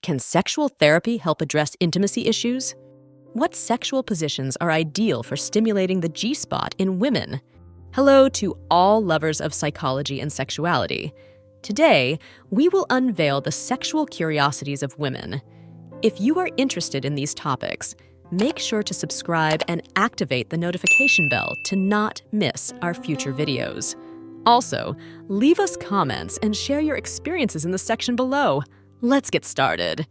Can sexual therapy help address intimacy issues? What sexual positions are ideal for stimulating the G-spot in women? Hello to all lovers of psychology and sexuality. Today, we will unveil the sexual curiosities of women. If you are interested in these topics, make sure to subscribe and activate the notification bell to not miss our future videos. Also, leave us comments and share your experiences in the section below. Let's get started.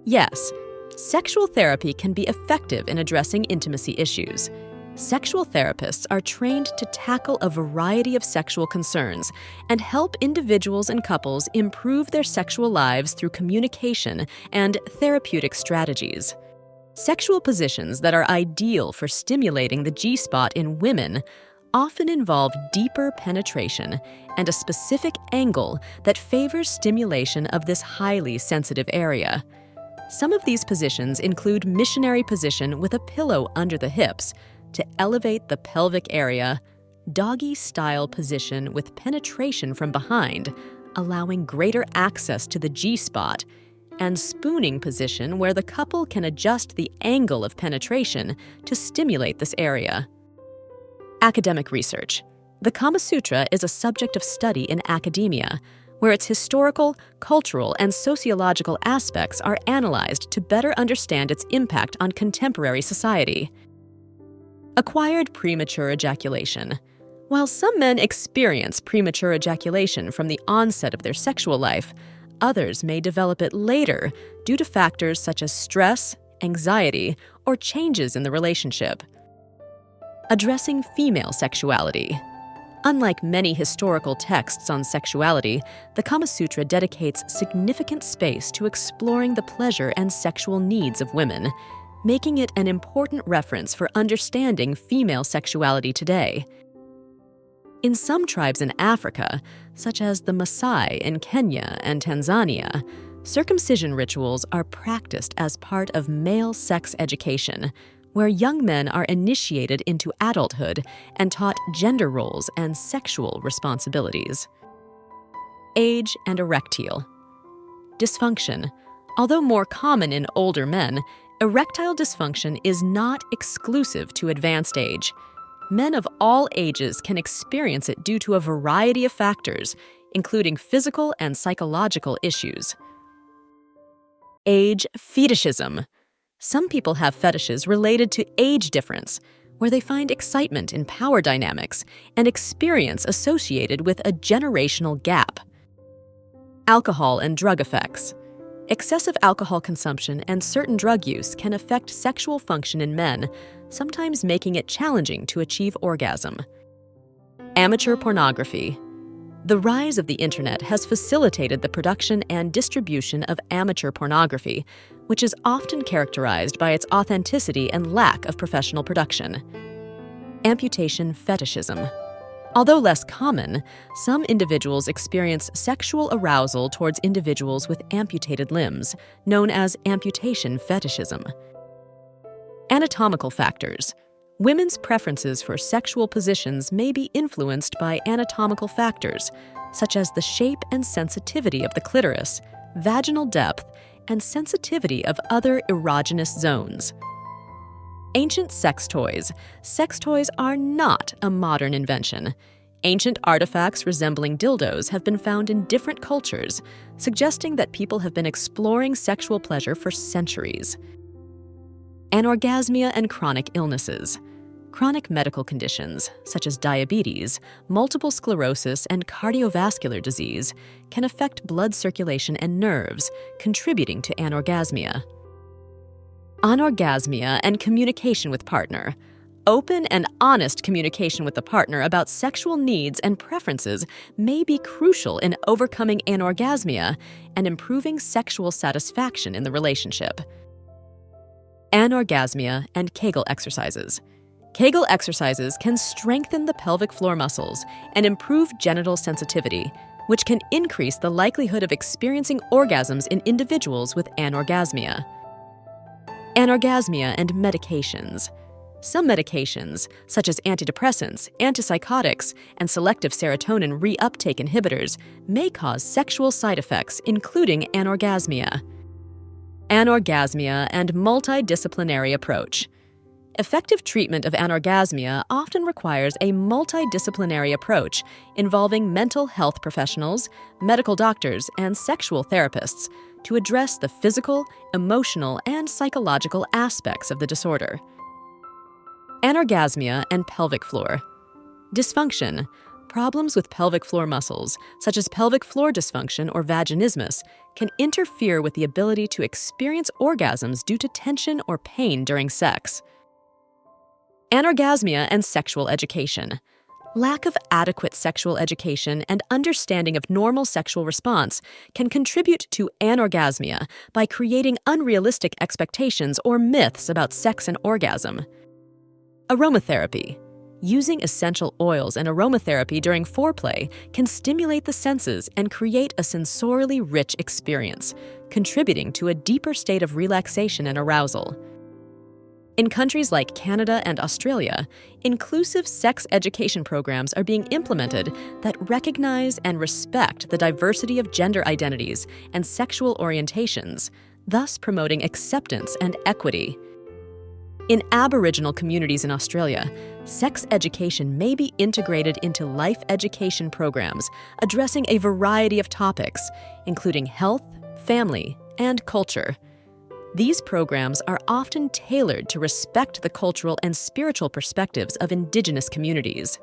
Yes, sexual therapy can be effective in addressing intimacy issues. Sexual therapists are trained to tackle a variety of sexual concerns and help individuals and couples improve their sexual lives through communication and therapeutic strategies. Sexual positions that are ideal for stimulating the G-spot in women often involve deeper penetration and a specific angle that favors stimulation of this highly sensitive area. Some of these positions include missionary position with a pillow under the hips to elevate the pelvic area, doggy-style position with penetration from behind, allowing greater access to the G-spot, and spooning position where the couple can adjust the angle of penetration to stimulate this area. Academic research. The Kama Sutra is a subject of study in academia, where its historical, cultural, and sociological aspects are analyzed to better understand its impact on contemporary society. Acquired premature ejaculation. While some men experience premature ejaculation from the onset of their sexual life, others may develop it later due to factors such as stress, anxiety, or changes in the relationship. Addressing female sexuality. Unlike many historical texts on sexuality, the Kama Sutra dedicates significant space to exploring the pleasure and sexual needs of women, making it an important reference for understanding female sexuality today. In some tribes in Africa, such as the Maasai in Kenya and Tanzania, circumcision rituals are practiced as part of male sex education, where young men are initiated into adulthood and taught gender roles and sexual responsibilities. Age and erectile dysfunction. Although more common in older men, erectile dysfunction is not exclusive to advanced age. Men of all ages can experience it due to a variety of factors, including physical and psychological issues. Age fetishism. Some people have fetishes related to age difference, where they find excitement in power dynamics and experience associated with a generational gap. Alcohol and drug effects. Excessive alcohol consumption and certain drug use can affect sexual function in men, sometimes making it challenging to achieve orgasm. Amateur pornography. The rise of the internet has facilitated the production and distribution of amateur pornography, which is often characterized by its authenticity and lack of professional production. Amputation fetishism. Although less common, some individuals experience sexual arousal towards individuals with amputated limbs, known as amputation fetishism. Anatomical factors. Women's preferences for sexual positions may be influenced by anatomical factors, such as the shape and sensitivity of the clitoris, vaginal depth, and sensitivity of other erogenous zones. Ancient sex toys. Sex toys are not a modern invention. Ancient artifacts resembling dildos have been found in different cultures, suggesting that people have been exploring sexual pleasure for centuries. Anorgasmia and chronic illnesses. Chronic medical conditions, such as diabetes, multiple sclerosis, and cardiovascular disease, can affect blood circulation and nerves, contributing to anorgasmia. Anorgasmia and communication with partner. Open and honest communication with the partner about sexual needs and preferences may be crucial in overcoming anorgasmia and improving sexual satisfaction in the relationship. Anorgasmia and Kegel exercises. Kegel exercises can strengthen the pelvic floor muscles and improve genital sensitivity, which can increase the likelihood of experiencing orgasms in individuals with anorgasmia. Anorgasmia and medications. Some medications, such as antidepressants, antipsychotics, and selective serotonin reuptake inhibitors, may cause sexual side effects, including anorgasmia. anorgasmia, and multidisciplinary approach. Effective treatment of anorgasmia often requires a multidisciplinary approach involving mental health professionals, medical doctors, and sexual therapists to address the physical, emotional, and psychological aspects of the disorder. Anorgasmia and pelvic floor. Dysfunction. Problems with pelvic floor muscles, such as pelvic floor dysfunction or vaginismus, can interfere with the ability to experience orgasms due to tension or pain during sex. Anorgasmia and sexual education. Lack of adequate sexual education and understanding of normal sexual response can contribute to anorgasmia by creating unrealistic expectations or myths about sex and orgasm. Aromatherapy. Using essential oils and aromatherapy during foreplay can stimulate the senses and create a sensorially rich experience, contributing to a deeper state of relaxation and arousal. In countries like Canada and Australia, inclusive sex education programs are being implemented that recognize and respect the diversity of gender identities and sexual orientations, thus promoting acceptance and equity. In Aboriginal communities in Australia, sex education may be integrated into life education programs addressing a variety of topics, including health, family, and culture. These programs are often tailored to respect the cultural and spiritual perspectives of Indigenous communities.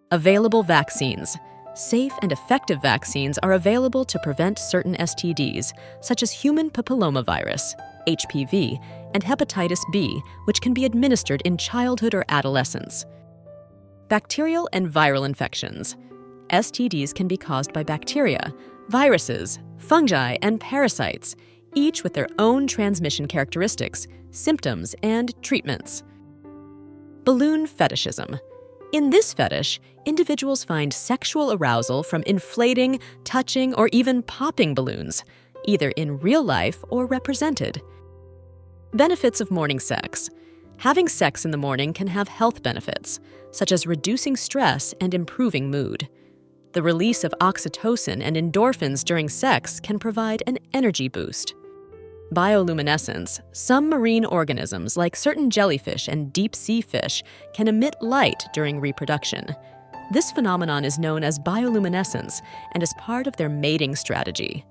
Available vaccines. Safe and effective vaccines are available to prevent certain STDs, such as human papillomavirus, HPV, and hepatitis B, which can be administered in childhood or adolescence. Bacterial and viral infections. STDs can be caused by bacteria, viruses, fungi, and parasites, each with their own transmission characteristics, symptoms, and treatments. Balloon fetishism. In this fetish, individuals find sexual arousal from inflating, touching, or even popping balloons, either in real life or represented. Benefits of morning sex. Having sex in the morning can have health benefits, such as reducing stress and improving mood. The release of oxytocin and endorphins during sex can provide an energy boost. Bioluminescence. Some marine organisms, like certain jellyfish and deep-sea fish, can emit light during reproduction. This phenomenon is known as bioluminescence and is part of their mating strategy.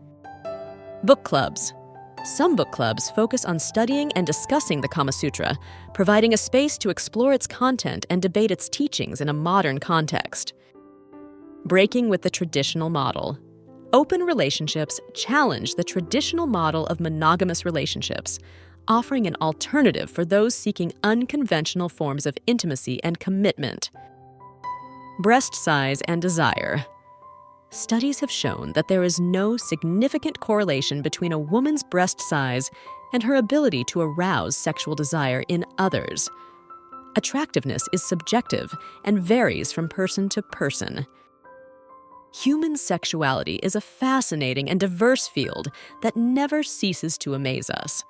Book clubs. Some book clubs focus on studying and discussing the Kama Sutra, providing a space to explore its content and debate its teachings in a modern context. Breaking with the traditional model. Open relationships challenge the traditional model of monogamous relationships, offering an alternative for those seeking unconventional forms of intimacy and commitment. Breast size and desire. Studies have shown that there is no significant correlation between a woman's breast size and her ability to arouse sexual desire in others. Attractiveness is subjective and varies from person to person. Human sexuality is a fascinating and diverse field that never ceases to amaze us.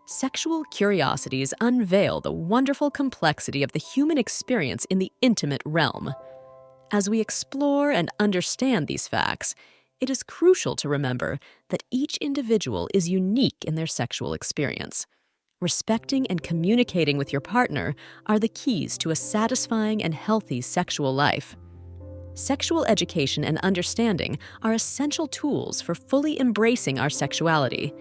Sexual curiosities unveil the wonderful complexity of the human experience in the intimate realm. As we explore and understand these facts, it is crucial to remember that each individual is unique in their sexual experience. Respecting and communicating with your partner are the keys to a satisfying and healthy sexual life. Sexual education and understanding are essential tools for fully embracing our sexuality.